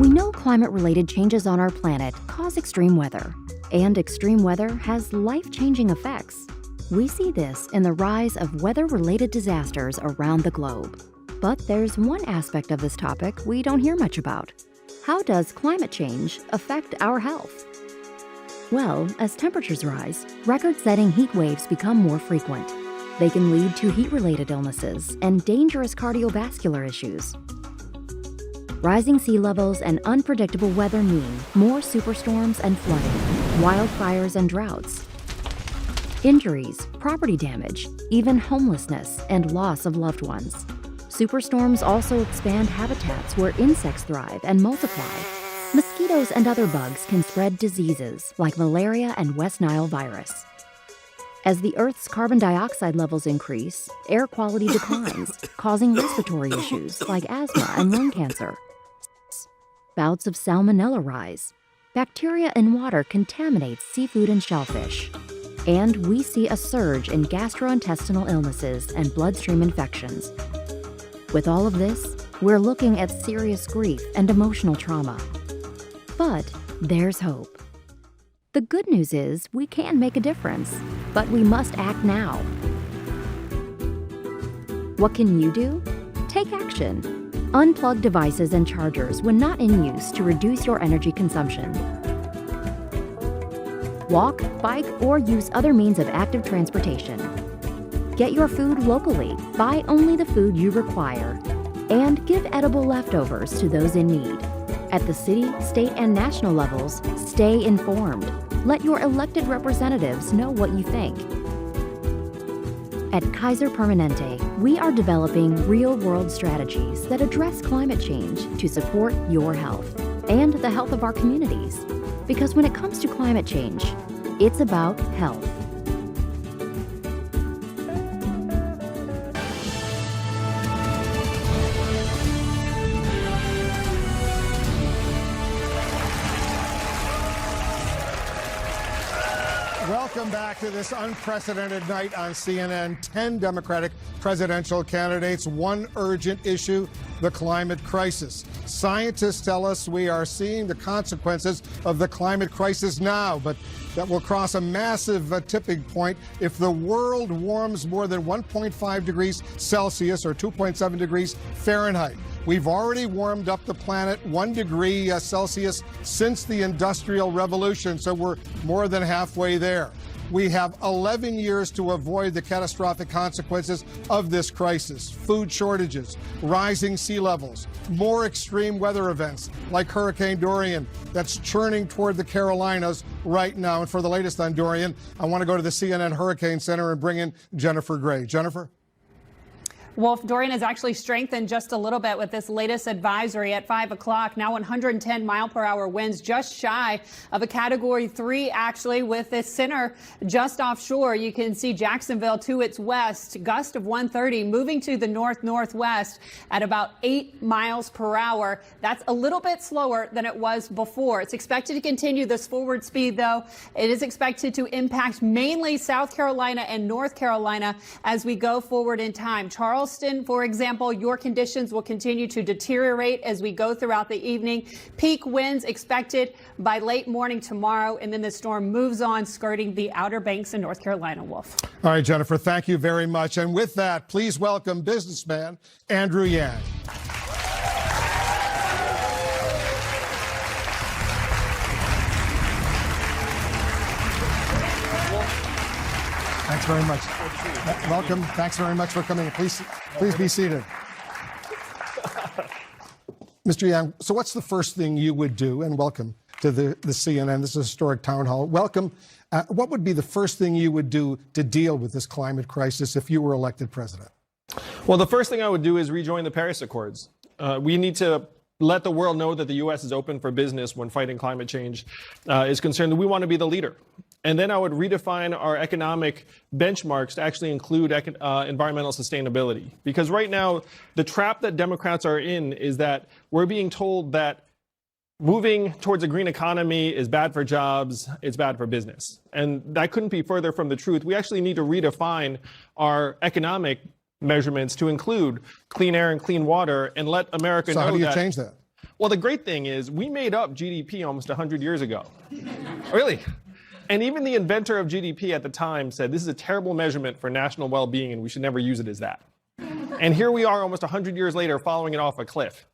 We know climate-related changes on our planet cause extreme weather, and extreme weather has life-changing effects. We see this in the rise of weather-related disasters around the globe. But there's one aspect of this topic we don't hear much about. How does climate change affect our health? Well, as temperatures rise, record-setting heat waves become more frequent. They can lead to heat-related illnesses and dangerous cardiovascular issues. Rising sea levels and unpredictable weather mean more superstorms and flooding, wildfires and droughts, injuries, property damage, even homelessness and loss of loved ones. Superstorms also expand habitats where insects thrive and multiply. Mosquitoes and other bugs can spread diseases like malaria and West Nile virus. As the Earth's carbon dioxide levels increase, air quality declines, causing respiratory issues like asthma and lung cancer. Bouts of salmonella rise. Bacteria in water contaminates seafood and shellfish. And we see a surge in gastrointestinal illnesses and bloodstream infections. With all of this, we're looking at serious grief and emotional trauma. But there's hope. The good news is we can make a difference, but we must act now. What can you do? Take action. Unplug devices and chargers when not in use to reduce your energy consumption. Walk, bike, or use other means of active transportation. Get your food locally. Buy only the food you require. And give edible leftovers to those in need. At the city, state, and national levels, stay informed. Let your elected representatives know what you think. At Kaiser Permanente, we are developing real-world strategies that address climate change to support your health and the health of our communities. Because when it comes to climate change, it's about health. Welcome back to this unprecedented night on CNN. 10 Democratic presidential candidates, one urgent issue, the climate crisis. Scientists tell us we are seeing the consequences of the climate crisis now, but that will cross a massive tipping point if the world warms more than 1.5 degrees Celsius or 2.7 degrees Fahrenheit. We've already warmed up the planet 1 degree Celsius since the Industrial Revolution, so we're more than halfway there. We have 11 years to avoid the catastrophic consequences of this crisis. Food shortages, rising sea levels, more extreme weather events like Hurricane Dorian that's churning toward the Carolinas right now. And for the latest on Dorian, I want to go to the CNN Hurricane Center and bring in Jennifer Gray. Jennifer? Wolf, Dorian has actually strengthened just a little bit with this latest advisory at 5 o'clock. Now 110 mile per hour winds, just shy of a Category 3, actually, with this center just offshore. You can see Jacksonville to its west, gust of 130, moving to the north-northwest at about 8 miles per hour. That's a little bit slower than it was before. It's expected to continue this forward speed, though. It is expected to impact mainly South Carolina and North Carolina as we go forward in time. Charleston, for example, your conditions will continue to deteriorate as we go throughout the evening. Peak winds expected by late morning tomorrow, and then the storm moves on, skirting the Outer Banks in North Carolina. Wolf. All right, Jennifer, thank you very much. And with that, please welcome businessman Andrew Yang. Thanks very much. Welcome. Thanks very much for coming. Please be seated. Mr. Yang, so what's the first thing you would do, and welcome to the CNN, this is a historic town hall. Welcome. What would be the first thing you would do to deal with this climate crisis if you were elected president? Well, the first thing I would do is rejoin the Paris Accords. We need to let the world know that the U.S. is open for business when fighting climate change is concerned. We want to be the leader. And then I would redefine our economic benchmarks to actually include environmental sustainability. Because right now, the trap that Democrats are in is that we're being told that moving towards a green economy is bad for jobs, it's bad for business. And that couldn't be further from the truth. We actually need to redefine our economic measurements to include clean air and clean water and let America know that. So how do you change that? Well, the great thing is we made up GDP almost 100 years ago. Really. And even the inventor of GDP at the time said this is a terrible measurement for national well-being and we should never use it as that. And here we are almost 100 years later following it off a cliff.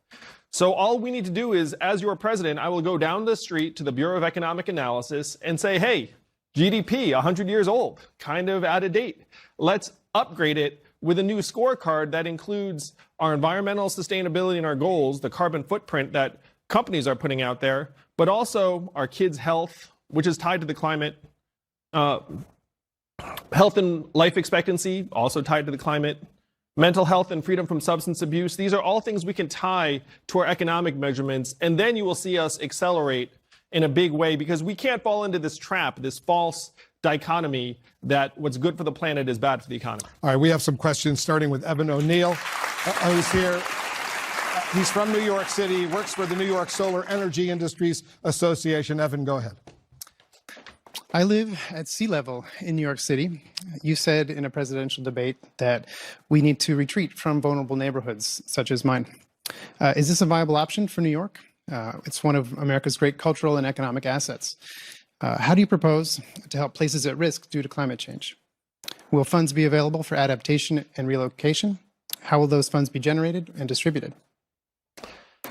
So all we need to do is, as your president, I will go down the street to the Bureau of Economic Analysis and say, hey, GDP, 100 years old, kind of out of date. Let's upgrade it with a new scorecard that includes our environmental sustainability and our goals, the carbon footprint that companies are putting out there, but also our kids' health, which is tied to the climate, health and life expectancy, also tied to the climate, mental health and freedom from substance abuse. These are all things we can tie to our economic measurements, and then you will see us accelerate in a big way, because we can't fall into this trap, this false dichotomy that what's good for the planet is bad for the economy. All right, we have some questions, starting with Evan O'Neill, who's here. He's from New York City, works for the New York Solar Energy Industries Association. Evan, go ahead. I live at sea level in New York City. You said in a presidential debate that we need to retreat from vulnerable neighborhoods such as mine. Is this a viable option for New York? It's one of America's great cultural and economic assets. How do you propose to help places at risk due to climate change? Will funds be available for adaptation and relocation? How will those funds be generated and distributed?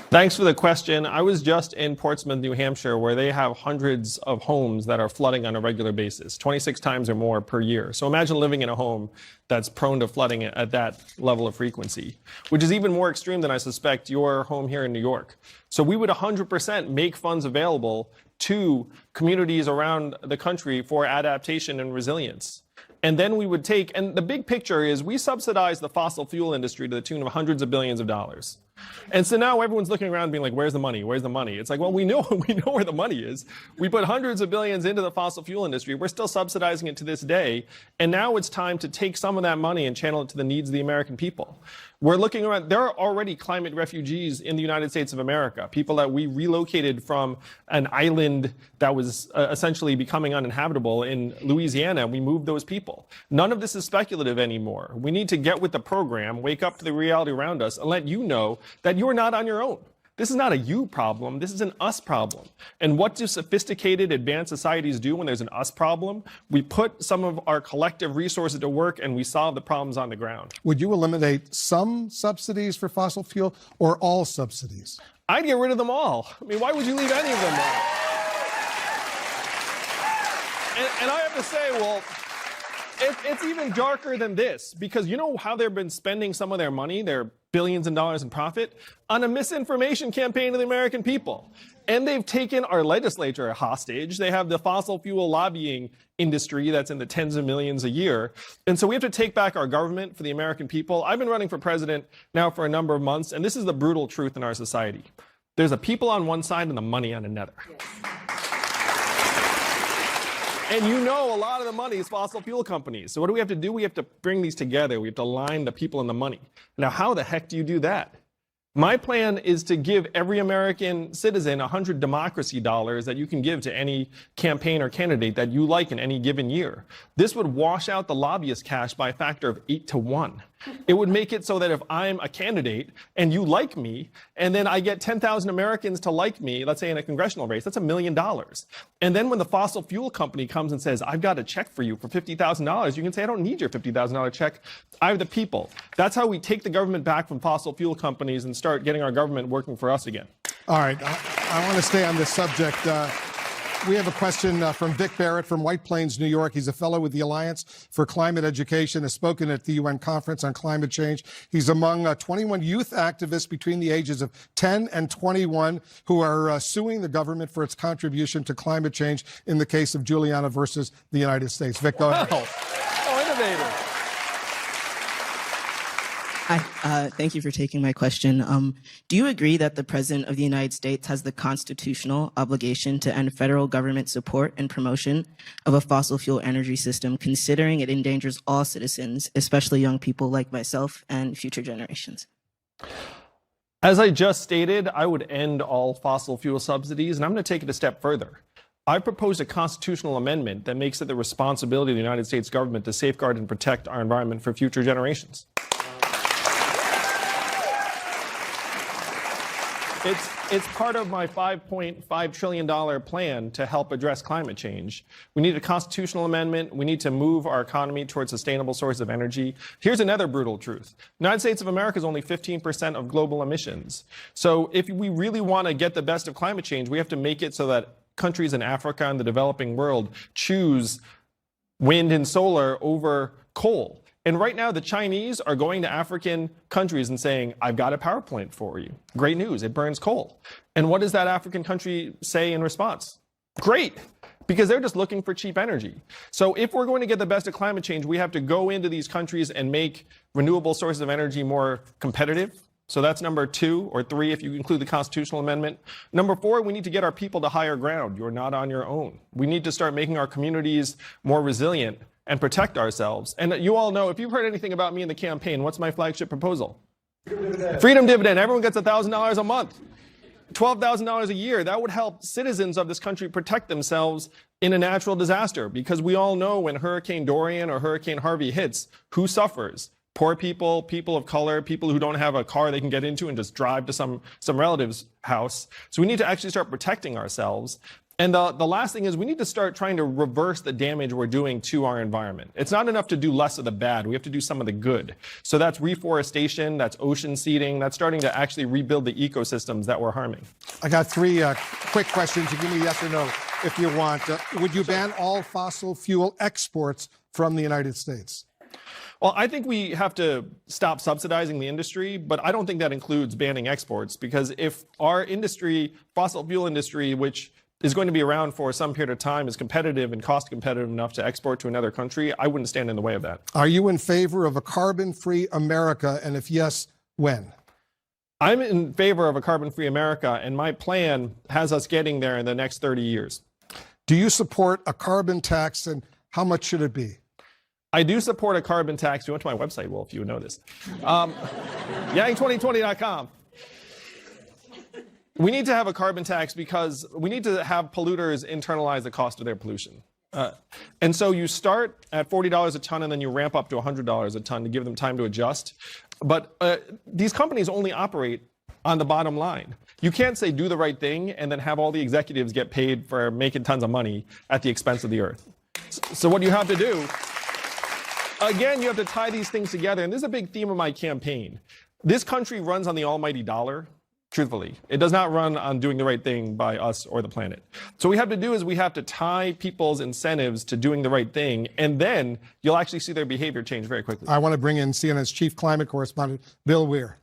Thanks for the question. I was just in Portsmouth, New Hampshire, where they have hundreds of homes that are flooding on a regular basis, 26 times or more per year. So imagine living in a home that's prone to flooding at that level of frequency, which is even more extreme than I suspect your home here in New York. So we would 100% make funds available to communities around the country for adaptation and resilience. And then we would take, and the big picture is we subsidize the fossil fuel industry to the tune of hundreds of billions of dollars. And so now everyone's looking around being like, where's the money? Where's the money? It's like, well, we know where the money is. We put hundreds of billions into the fossil fuel industry. We're still subsidizing it to this day. And now it's time to take some of that money and channel it to the needs of the American people. We're looking around, there are already climate refugees in the United States of America, people that we relocated from an island that was essentially becoming uninhabitable in Louisiana. We moved those people. None of this is speculative anymore. We need to get with the program, wake up to the reality around us, and let you know that you're not on your own. This is not a you problem. This is an us problem. And what do sophisticated, advanced societies do when there's an us problem? We put some of our collective resources to work and we solve the problems on the ground. Would you eliminate some subsidies for fossil fuel or all subsidies? I'd get rid of them all. I mean, why would you leave any of them on? And I have to say, well, it's even darker than this, because you know how they've been spending some of their money, their billions of dollars in profit, on a misinformation campaign to the American people. And they've taken our legislature hostage. They have the fossil fuel lobbying industry that's in the tens of millions a year. And so we have to take back our government for the American people. I've been running for president now for a number of months, and this is the brutal truth in our society. There's the people on one side and the money on another. Yes. And you know a lot of the money is fossil fuel companies. So what do we have to do? We have to bring these together. We have to align the people and the money. Now, how the heck do you do that? My plan is to give every American citizen 100 democracy dollars that you can give to any campaign or candidate that you like in any given year. This would wash out the lobbyist cash by a factor of 8 to 1. It would make it so that if I'm a candidate and you like me, and then I get 10,000 Americans to like me, let's say in a congressional race, that's $1 million. And then when the fossil fuel company comes and says, I've got a check for you for $50,000, you can say, I don't need your $50,000 check. I have the people. That's how we take the government back from fossil fuel companies and start getting our government working for us again. All right. I want to stay on this subject. We have a question from Vic Barrett from White Plains, New York. He's a fellow with the Alliance for Climate Education, has spoken at the UN Conference on Climate Change. He's among 21 youth activists between the ages of 10 and 21 who are suing the government for its contribution to climate change in the case of Juliana versus the United States. Vic, go ahead. Oh, innovative. Hi, thank you for taking my question. Do you agree that the President of the United States has the constitutional obligation to end federal government support and promotion of a fossil fuel energy system, considering it endangers all citizens, especially young people like myself and future generations? As I just stated, I would end all fossil fuel subsidies, and I'm going to take it a step further. I proposed a constitutional amendment that makes it the responsibility of the United States government to safeguard and protect our environment for future generations. It's part of my $5.5 trillion plan to help address climate change. We need a constitutional amendment. We need to move our economy towards sustainable sources of energy. Here's another brutal truth. The United States of America is only 15% of global emissions. So if we really want to get the best of climate change, we have to make it so that countries in Africa and the developing world choose wind and solar over coal. And right now, the Chinese are going to African countries and saying, I've got a power plant for you. Great news, it burns coal. And what does that African country say in response? Great, because they're just looking for cheap energy. So if we're going to get the best of climate change, we have to go into these countries and make renewable sources of energy more competitive. So that's number 2 or 3 if you include the constitutional amendment. Number 4, we need to get our people to higher ground. You're not on your own. We need to start making our communities more resilient and protect ourselves. And you all know, if you've heard anything about me in the campaign, what's my flagship proposal? Freedom dividend. Everyone gets $1,000 a month, $12,000 a year. That would help citizens of this country protect themselves in a natural disaster, because we all know when Hurricane Dorian or Hurricane Harvey hits, who suffers? Poor people, people of color, people who don't have a car they can get into and just drive to some relative's house. So we need to actually start protecting ourselves. And the last thing is we need to start trying to reverse the damage we're doing to our environment. It's not enough to do less of the bad. We have to do some of the good. So that's reforestation, that's ocean seeding, that's starting to actually rebuild the ecosystems that we're harming. I got 3 quick questions. You give me yes or no if you want. Would you ban all fossil fuel exports from the United States? Well, I think we have to stop subsidizing the industry, but I don't think that includes banning exports, because if our industry, fossil fuel industry, which is going to be around for some period of time, is competitive and cost competitive enough to export to another country, I wouldn't stand in the way of that. Are you in favor of a carbon-free America? And if yes, when? I'm in favor of a carbon-free America, and my plan has us getting there in the next 30 years. Do you support a carbon tax, and how much should it be? I do support a carbon tax. You went to my website, Wolf, you would know this. Yang2020.com. We need to have a carbon tax because we need to have polluters internalize the cost of their pollution. And so you start at $40 a ton and then you ramp up to $100 a ton to give them time to adjust. But these companies only operate on the bottom line. You can't say do the right thing and then have all the executives get paid for making tons of money at the expense of the earth. So what you have to do, again, you have to tie these things together. And this is a big theme of my campaign. This country runs on the almighty dollar. Truthfully, it does not run on doing the right thing by us or the planet. So what we have to do is we have to tie people's incentives to doing the right thing, and then you'll actually see their behavior change very quickly. I want to bring in CNN's chief climate correspondent, Bill Weir.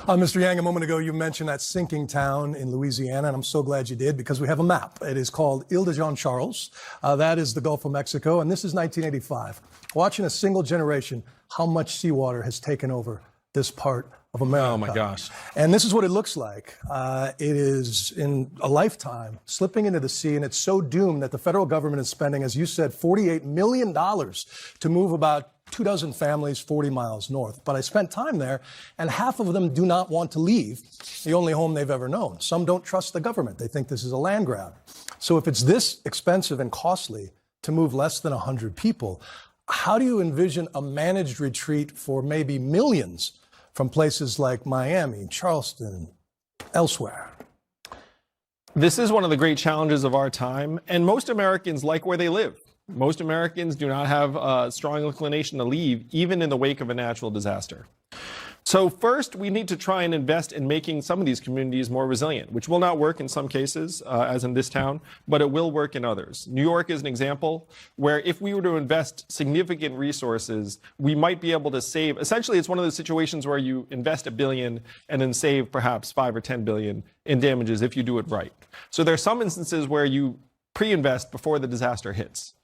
Mr. Yang, a moment ago you mentioned that sinking town in Louisiana, and I'm so glad you did, because we have a map. It is called Ile de Jean Charles. That is the Gulf of Mexico, and this is 1985. Watching a single generation, how much seawater has taken over this part of America. Oh my gosh. And this is what it looks like. It is in a lifetime slipping into the sea, and it's so doomed that the federal government is spending, as you said, $48 million to move about 24 families 40 miles north. But I spent time there, and half of them do not want to leave the only home they've ever known. Some don't trust the government. They think this is a land grab. So if it's this expensive and costly to move less than 100 people, how do you envision a managed retreat for maybe millions from places like Miami, Charleston, elsewhere? This is one of the great challenges of our time, and most Americans like where they live. Most Americans do not have a strong inclination to leave, even in the wake of a natural disaster. So first, we need to try and invest in making some of these communities more resilient, which will not work in some cases, as in this town, but it will work in others. New York is an example where if we were to invest significant resources, we might be able to save. Essentially, it's one of those situations where you invest $1 billion and then save perhaps $5 or $10 billion in damages if you do it right. So there are some instances where you pre-invest before the disaster hits.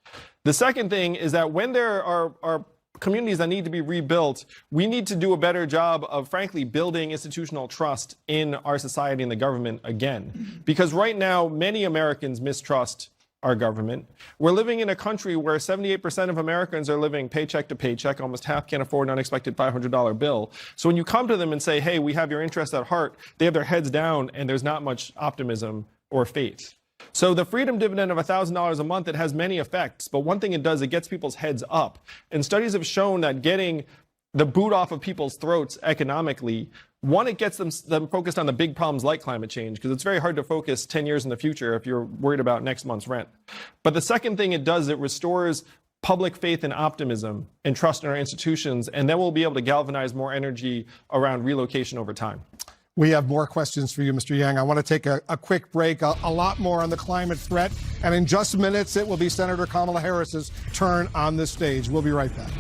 The second thing is that when there are communities that need to be rebuilt, we need to do a better job of, frankly, building institutional trust in our society and the government again. Because right now, many Americans mistrust our government. We're living in a country where 78% of Americans are living paycheck to paycheck. Almost half can't afford an unexpected $500 bill. So when you come to them and say, hey, we have your interests at heart, they have their heads down and there's not much optimism or faith. So the freedom dividend of $1,000 a month, it has many effects, but one thing it does, it gets people's heads up. And studies have shown that getting the boot off of people's throats economically One, it gets them focused on the big problems like climate change, because it's very hard to focus 10 years in the future if you're worried about next month's rent. But the second thing it does, it restores public faith and optimism and trust in our institutions, and then we'll be able to galvanize more energy around relocation over time. We have more questions for you, Mr. Yang. I want to take a quick break, a lot more on the climate threat. And in just minutes, it will be Senator Kamala Harris's turn on this stage. We'll be right back.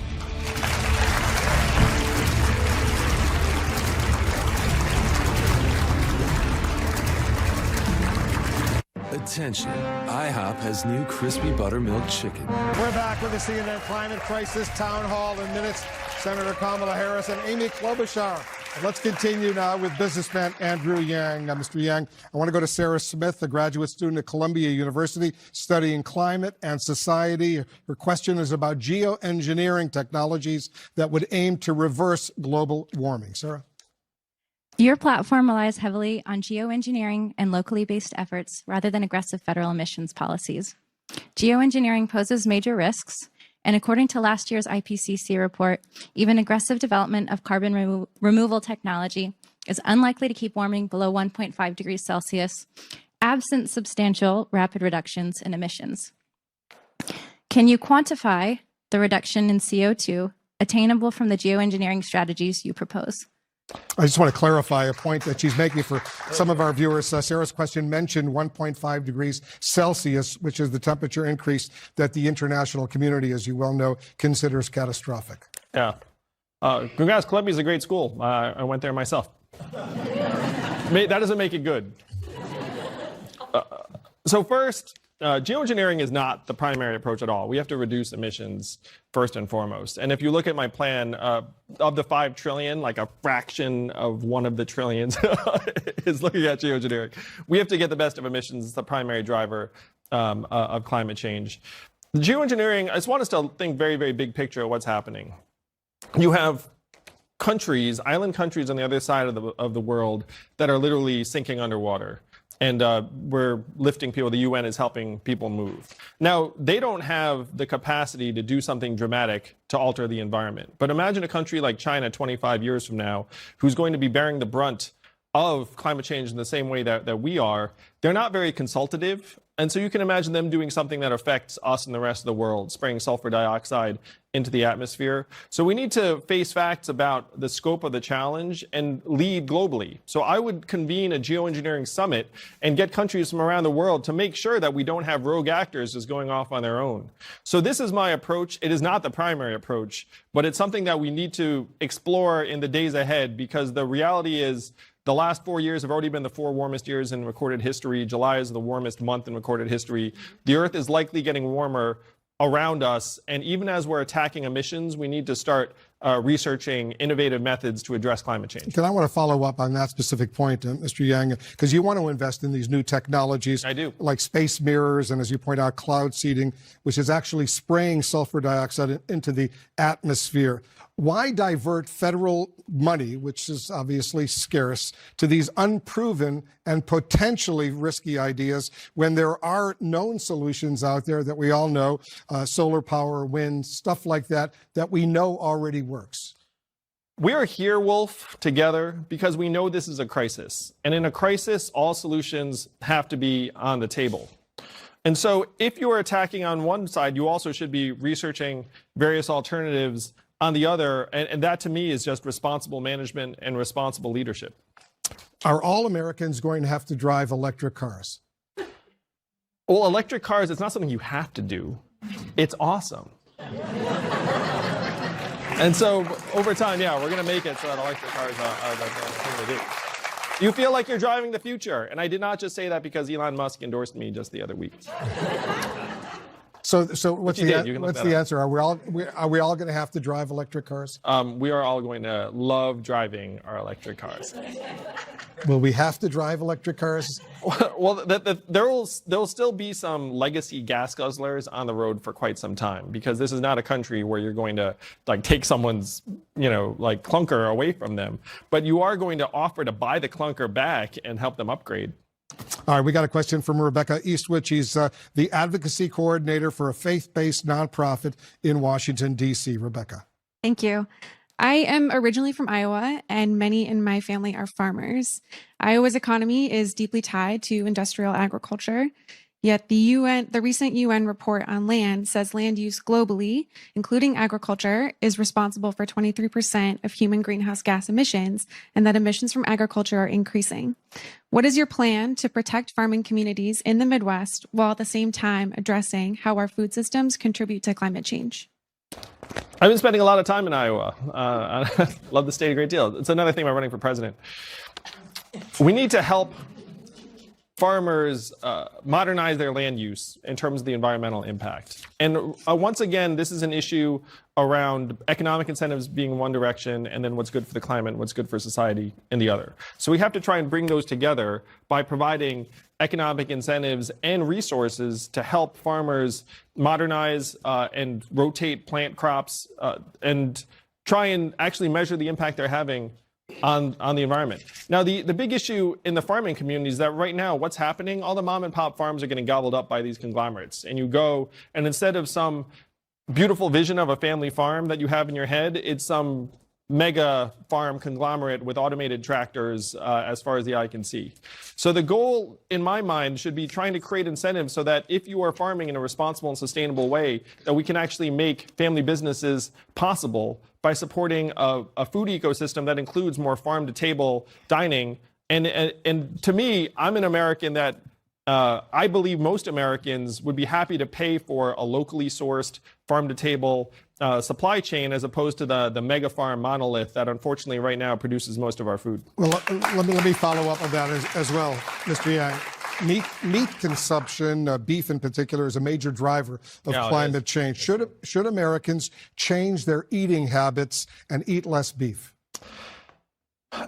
Attention, IHOP has new crispy buttermilk chicken. We're back with the CNN Climate Crisis Town Hall in minutes. Senator Kamala Harris and Amy Klobuchar. Let's continue now with businessman Andrew Yang. Mr. Yang, I want to go to Sarah Smith, a graduate student at Columbia University studying climate and society. Her question is about geoengineering technologies that would aim to reverse global warming. Sarah? Your platform relies heavily on geoengineering and locally based efforts rather than aggressive federal emissions policies. Geoengineering poses major risks, and according to last year's IPCC report, even aggressive development of carbon removal technology is unlikely to keep warming below 1.5 degrees Celsius, absent substantial rapid reductions in emissions. Can you quantify the reduction in CO2 attainable from the geoengineering strategies you propose? I just want to clarify a point that she's making for some of our viewers. Sarah's question mentioned 1.5 degrees Celsius, which is the temperature increase that the international community, as you well know, considers catastrophic. Yeah. Congrats, Columbia's a great school. I went there myself. That doesn't make it good. So first, geoengineering is not the primary approach at all. We have to reduce emissions first and foremost. And if you look at my plan, of the 5 trillion, like a fraction of one of the trillions is looking at geoengineering. We have to get the best of emissions. It's the primary driver of climate change. Geoengineering, I just want us to think very, very big picture of what's happening. You have countries, island countries on the other side of the world that are literally sinking underwater. And we're lifting people. The UN is helping people move. Now, they don't have the capacity to do something dramatic to alter the environment. But imagine a country like China 25 years from now, who's going to be bearing the brunt of climate change in the same way that we are. They're not very consultative. And so you can imagine them doing something that affects us and the rest of the world, spraying sulfur dioxide into the atmosphere. So we need to face facts about the scope of the challenge and lead globally. So I would convene a geoengineering summit and get countries from around the world to make sure that we don't have rogue actors just going off on their own. So this is my approach. It is not the primary approach, but it's something that we need to explore in the days ahead, because the reality is the last 4 years have already been the 4 warmest years in recorded history. July is the warmest month in recorded history. The Earth is likely getting warmer around us. And even as we're attacking emissions, we need to start researching innovative methods to address climate change. I want to follow up on that specific point, Mr. Yang, because you want to invest in these new technologies. I do. Like space mirrors and, as you point out, cloud seeding, which is actually spraying sulfur dioxide into the atmosphere. Why divert federal money, which is obviously scarce, to these unproven and potentially risky ideas when there are known solutions out there that we all know, solar power, wind, stuff like that, that we know already works? We are here, Wolf, together because we know this is a crisis. And in a crisis, all solutions have to be on the table. And so if you are attacking on one side, you also should be researching various alternatives on the other, and that to me is just responsible management and responsible leadership. Are all Americans going to have to drive electric cars? Well, electric cars, it's not something you have to do. It's awesome. And so over time, yeah, we're going to make it so that electric cars are the thing to do. You feel like you're driving the future. And I did not just say that because Elon Musk endorsed me just the other week. So what's the answer? Are we all going to have to drive electric cars? We are all going to love driving our electric cars. Will we have to drive electric cars? Well, there'll still be some legacy gas guzzlers on the road for quite some time, because this is not a country where you're going to take someone's clunker away from them, but you are going to offer to buy the clunker back and help them upgrade. All right, we got a question from Rebecca Eastwood. She's the advocacy coordinator for a faith-based nonprofit in Washington, D.C. Rebecca. Thank you. I am originally from Iowa, and many in my family are farmers. Iowa's economy is deeply tied to industrial agriculture. Yet the recent UN report on land says land use globally, including agriculture, is responsible for 23% of human greenhouse gas emissions, and that emissions from agriculture are increasing. What is your plan to protect farming communities in the Midwest while at the same time addressing how our food systems contribute to climate change? I've been spending a lot of time in Iowa. I love the state a great deal. It's another thing about running for president. We need to help farmers modernize their land use in terms of the environmental impact. And once again, this is an issue around economic incentives being one direction, and then what's good for the climate, what's good for society in the other. So we have to try and bring those together by providing economic incentives and resources to help farmers modernize and rotate plant crops and try and actually measure the impact they're having on the environment. Now, the big issue in the farming community is that right now, what's happening, all the mom and pop farms are getting gobbled up by these conglomerates. And you go, and instead of some beautiful vision of a family farm that you have in your head, it's some mega farm conglomerate with automated tractors as far as the eye can see. So the goal, in my mind, should be trying to create incentives so that if you are farming in a responsible and sustainable way, that we can actually make family businesses possible by supporting a food ecosystem that includes more farm-to-table dining. And to me, I'm an American that I believe most Americans would be happy to pay for a locally sourced farm-to-table supply chain as opposed to the mega farm monolith that unfortunately right now produces most of our food. Well, let me follow up on that as well, Mr. Yang. Meat consumption, beef in particular, is a major driver of climate change. Should Americans change their eating habits and eat less beef?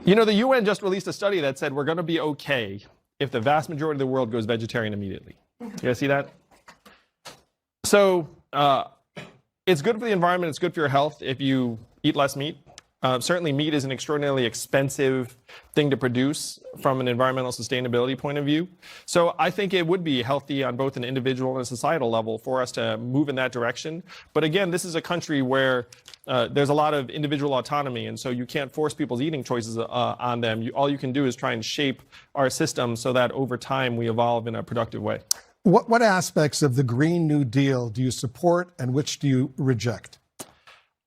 You know, the UN just released a study that said we're going to be okay if the vast majority of the world goes vegetarian immediately. You guys see that? So it's good for the environment. It's good for your health if you eat less meat. Certainly meat is an extraordinarily expensive thing to produce from an environmental sustainability point of view. So I think it would be healthy on both an individual and a societal level for us to move in that direction. But again, this is a country where there's a lot of individual autonomy, and so you can't force people's eating choices on them. All you can do is try and shape our system so that over time we evolve in a productive way. What aspects of the Green New Deal do you support and which do you reject?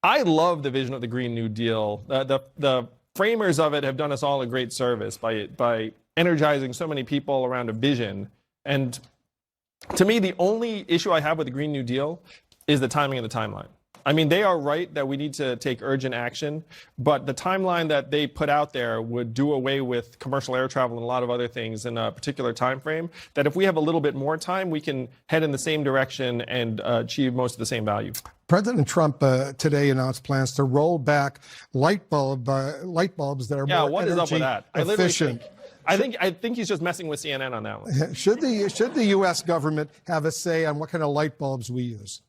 I love the vision of the Green New Deal. The framers of it have done us all a great service by energizing so many people around a vision. And to me, the only issue I have with the Green New Deal is the timing and the timeline. I mean, they are right that we need to take urgent action, but the timeline that they put out there would do away with commercial air travel and a lot of other things in a particular time frame, that if we have a little bit more time, we can head in the same direction and achieve most of the same value. President Trump today announced plans to roll back light bulbs that are more what is up with that? efficient. I think he's just messing with CNN on that one. Should the U.S. government have a say on what kind of light bulbs we use?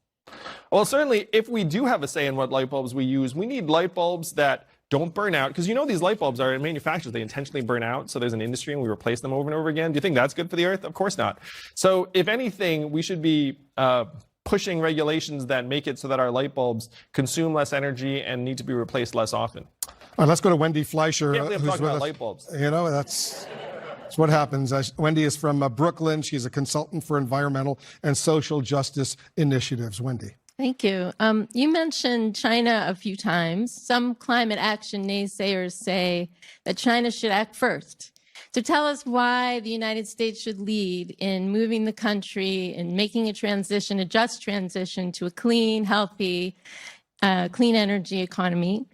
Well, certainly, if we do have a say in what light bulbs we use, we need light bulbs that don't burn out. Because you know these light bulbs are in manufacturers. They intentionally burn out. So there's an industry and we replace them over and over again. Do you think that's good for the earth? Of course not. So if anything, we should be pushing regulations that make it so that our light bulbs consume less energy and need to be replaced less often. All right, let's go to Wendy Fleischer. Can't believe I'm who's talking with about us. light bulbs. You know, that's what happens. Wendy is from Brooklyn. She's a consultant for environmental and social justice initiatives. Wendy. Thank you. You mentioned China a few times. Some climate action naysayers say that China should act first. So tell us why the United States should lead in moving the country and making a transition, a just transition to a clean, healthy, clean energy economy.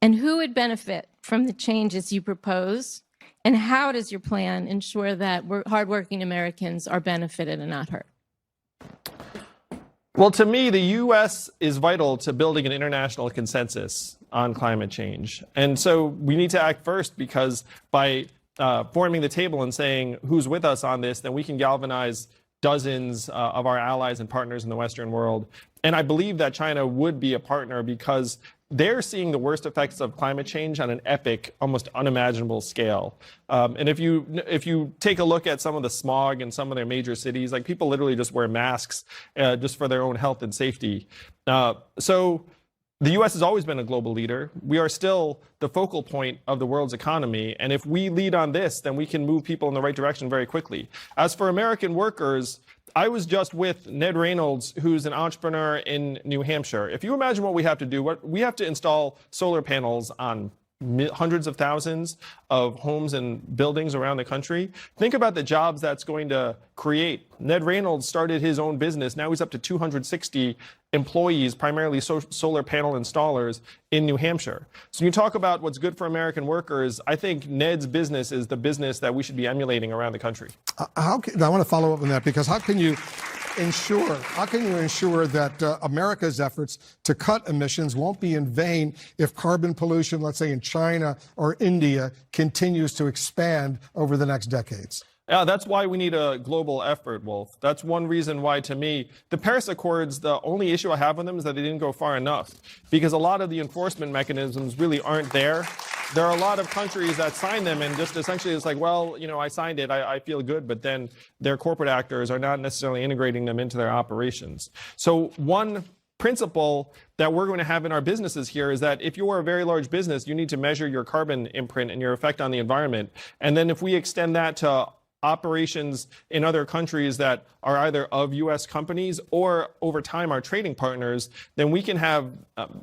And who would benefit from the changes you propose? And how does your plan ensure that hardworking Americans are benefited and not hurt? Well, to me, the U.S. is vital to building an international consensus on climate change. And so we need to act first, because by forming the table and saying who's with us on this, then we can galvanize dozens of our allies and partners in the Western world. And I believe that China would be a partner because they're seeing the worst effects of climate change on an epic, almost unimaginable scale. And if you take a look at some of the smog in some of their major cities, like people literally just wear masks just for their own health and safety. So the U.S. has always been a global leader. We are still the focal point of the world's economy. And if we lead on this, then we can move people in the right direction very quickly. As for American workers, I was just with Ned Reynolds, who's an entrepreneur in New Hampshire. If you imagine what we have to do, we have to install solar panels on hundreds of thousands of homes and buildings around the country. Think about the jobs that's going to create. Ned Reynolds started his own business. Now he's up to 260 employees, primarily solar panel installers in New Hampshire. So you talk about what's good for American workers. I think Ned's business is the business that we should be emulating around the country. I want to follow up on that, because how can you ensure that America's efforts to cut emissions won't be in vain if carbon pollution, let's say in China or India, continues to expand over the next decades? Yeah, that's why we need a global effort, Wolf. That's one reason why, to me, the Paris Accords, the only issue I have with them is that they didn't go far enough, because a lot of the enforcement mechanisms really aren't there. There are a lot of countries that sign them and just essentially it's like, well, you know, I signed it, I feel good, but then their corporate actors are not necessarily integrating them into their operations. So one principle that we're going to have in our businesses here is that if you are a very large business, you need to measure your carbon imprint and your effect on the environment. And then if we extend that to operations in other countries that are either of U.S. companies or over time our trading partners, then we can have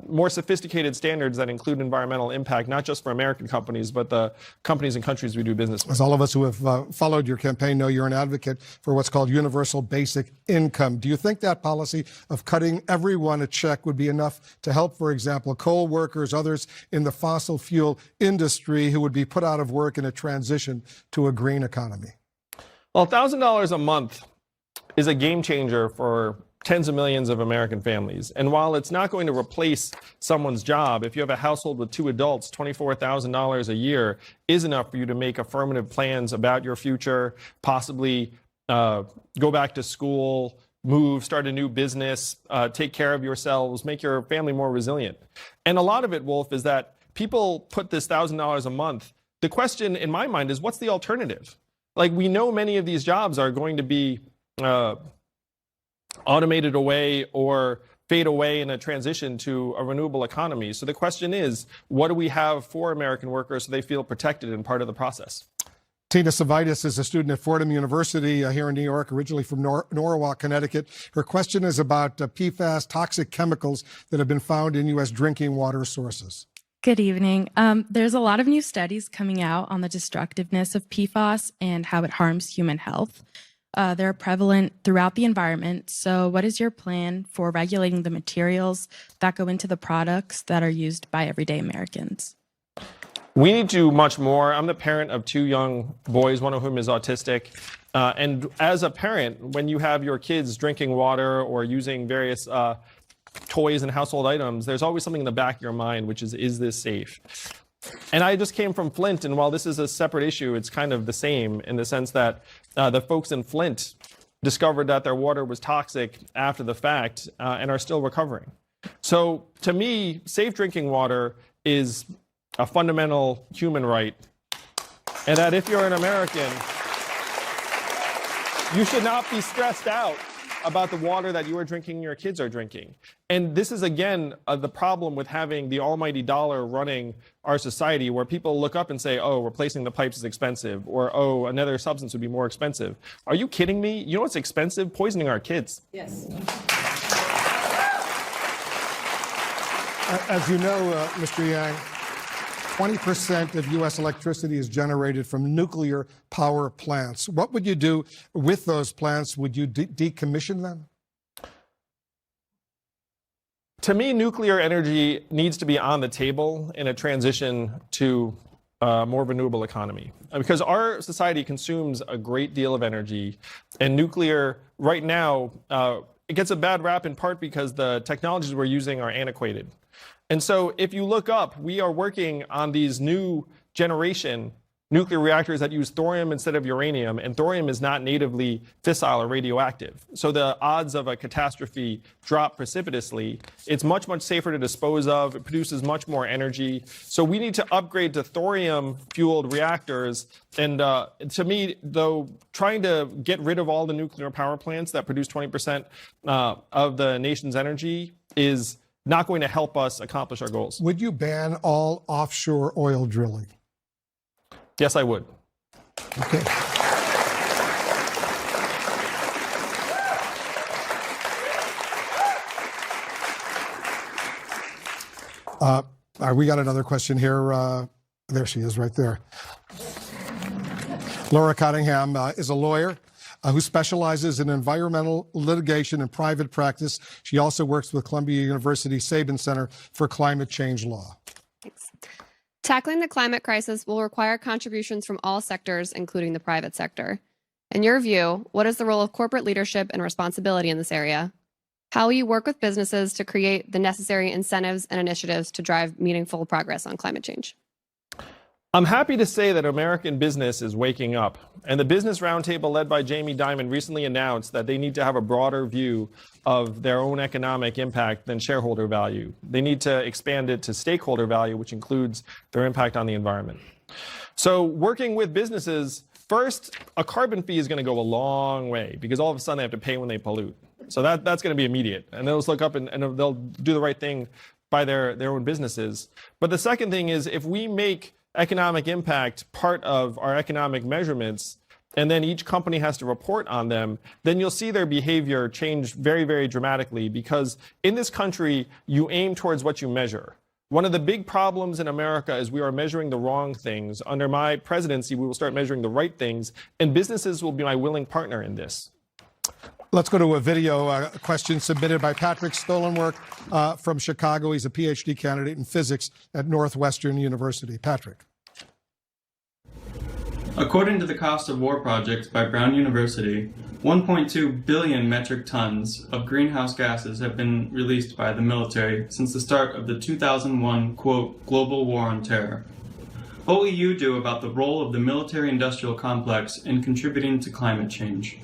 more sophisticated standards that include environmental impact, not just for American companies, but the companies and countries we do business with. As all of us who have followed your campaign know, you're an advocate for what's called universal basic income. Do you think that policy of cutting everyone a check would be enough to help, for example, coal workers, others in the fossil fuel industry who would be put out of work in a transition to a green economy? Well, $1,000 a month is a game changer for tens of millions of American families. And while it's not going to replace someone's job, if you have a household with 2 adults, $24,000 a year is enough for you to make affirmative plans about your future, possibly go back to school, move, start a new business, take care of yourselves, make your family more resilient. And a lot of it, Wolf, is that people put this $1,000 a month. The question in my mind is, what's the alternative? Like, we know many of these jobs are going to be automated away or fade away in a transition to a renewable economy. So the question is, what do we have for American workers so they feel protected and part of the process? Tina Savitis is a student at Fordham University here in New York, originally from Norwalk, Connecticut. Her question is about PFAS, toxic chemicals that have been found in U.S. drinking water sources. Good evening. There's a lot of new studies coming out on the destructiveness of PFAS and how it harms human health. They're prevalent throughout the environment. So what is your plan for regulating the materials that go into the products that are used by everyday Americans? We need to do much more. I'm the parent of 2 young boys, one of whom is autistic. And as a parent, when you have your kids drinking water or using various toys and household items, there's always something in the back of your mind, which is this safe? And I just came from Flint, and while this is a separate issue, it's kind of the same in the sense that the folks in Flint discovered that their water was toxic after the fact and are still recovering. So to me, safe drinking water is a fundamental human right, and that if you're an American, you should not be stressed out about the water that you are drinking and your kids are drinking. And this is, again, the problem with having the almighty dollar running our society, where people look up and say, oh, replacing the pipes is expensive, or, oh, another substance would be more expensive. Are you kidding me? You know what's expensive? Poisoning our kids. Yes. As you know, Mr. Yang, 20% of U.S. electricity is generated from nuclear power plants. What would you do with those plants? Would you decommission them? To me, nuclear energy needs to be on the table in a transition to a more renewable economy, because our society consumes a great deal of energy, and nuclear right now, it gets a bad rap in part because the technologies we're using are antiquated. And so if you look up, we are working on these new generation nuclear reactors that use thorium instead of uranium, and thorium is not natively fissile or radioactive. So the odds of a catastrophe drop precipitously. It's much, much safer to dispose of. It produces much more energy. So we need to upgrade to thorium-fueled reactors. And to me, though, trying to get rid of all the nuclear power plants that produce 20% of the nation's energy is not going to help us accomplish our goals. Would you ban all offshore oil drilling? Yes, I would. Okay. We got another question here. There she is right there. Laura Cottingham is a lawyer who specializes in environmental litigation and private practice. She also works with Columbia University Sabin Center for Climate Change Law. Thanks. Tackling the climate crisis will require contributions from all sectors, including the private sector. In your view, what is the role of corporate leadership and responsibility in this area? How will you work with businesses to create the necessary incentives and initiatives to drive meaningful progress on climate change? I'm happy to say that American business is waking up. And the Business Roundtable led by Jamie Dimon recently announced that they need to have a broader view of their own economic impact than shareholder value. They need to expand it to stakeholder value, which includes their impact on the environment. So working with businesses, first, a carbon fee is going to go a long way because all of a sudden they have to pay when they pollute. So that's going to be immediate. And they'll just look up and they'll do the right thing by their own businesses. But the second thing is, if we make economic impact part of our economic measurements, and then each company has to report on them, then you'll see their behavior change very, very dramatically, because in this country, you aim towards what you measure. One of the big problems in America is we are measuring the wrong things. Under my presidency, we will start measuring the right things, and businesses will be my willing partner in this. Let's go to a video question submitted by Patrick Stolenwerk from Chicago. He's a PhD candidate in physics at Northwestern University. Patrick. According to the Cost of War Project by Brown University, 1.2 billion metric tons of greenhouse gases have been released by the military since the start of the 2001, quote, global war on terror. What will you do about the role of the military-industrial complex in contributing to climate change?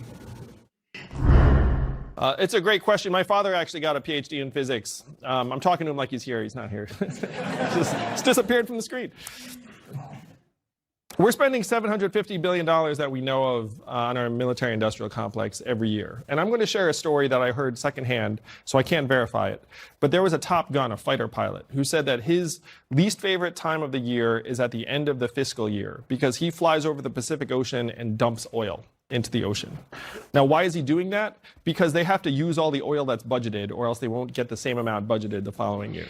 It's a great question. My father actually got a PhD in physics. I'm talking to him like he's here. He's not here. Just disappeared from the screen. We're spending $750 billion that we know of on our military-industrial complex every year. And I'm going to share a story that I heard secondhand, so I can't verify it. But there was a Top Gun, a fighter pilot, who said that his least favorite time of the year is at the end of the fiscal year, because he flies over the Pacific Ocean and dumps oil into the ocean. Now, why is he doing that? Because they have to use all the oil that's budgeted, or else they won't get the same amount budgeted the following year.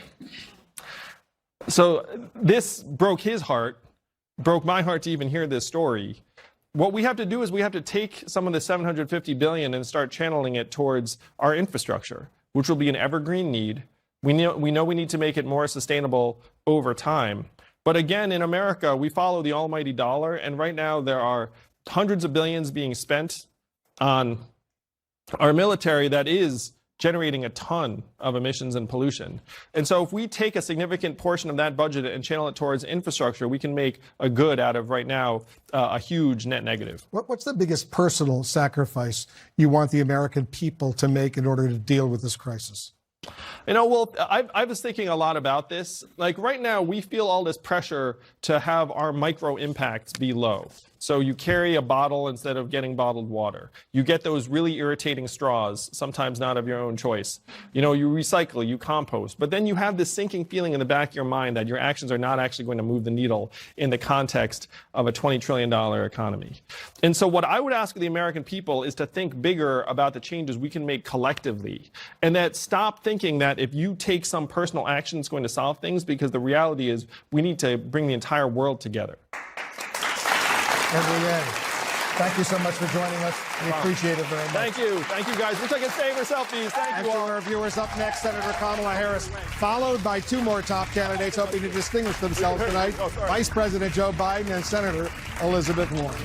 So this broke his heart, broke my heart to even hear this story. What we have to do is we have to take some of the $750 billion and start channeling it towards our infrastructure, which will be an evergreen need. We know we need to make it more sustainable over time. But again, in America, we follow the almighty dollar, and right now there are hundreds of billions being spent on our military that is generating a ton of emissions and pollution. And so if we take a significant portion of that budget and channel it towards infrastructure, we can make a good out of right now a huge net negative. What's the biggest personal sacrifice you want the American people to make in order to deal with this crisis? Well, I was thinking a lot about this. Like right now, we feel all this pressure to have our micro impacts be low. So you carry a bottle instead of getting bottled water. You get those really irritating straws, sometimes not of your own choice. You recycle, you compost. But then you have this sinking feeling in the back of your mind that your actions are not actually going to move the needle in the context of a $20 trillion economy. And so what I would ask the American people is to think bigger about the changes we can make collectively. And that stop thinking that if you take some personal action, it's going to solve things, because the reality is we need to bring the entire world together. Thank you so much for joining us. We appreciate it very much. Thank you. Thank you, guys. Wish I could stay for selfies. Thank you all. Our viewers, up next, Senator Kamala Harris, followed by two more top candidates hoping to distinguish themselves tonight, Vice President Joe Biden and Senator Elizabeth Warren.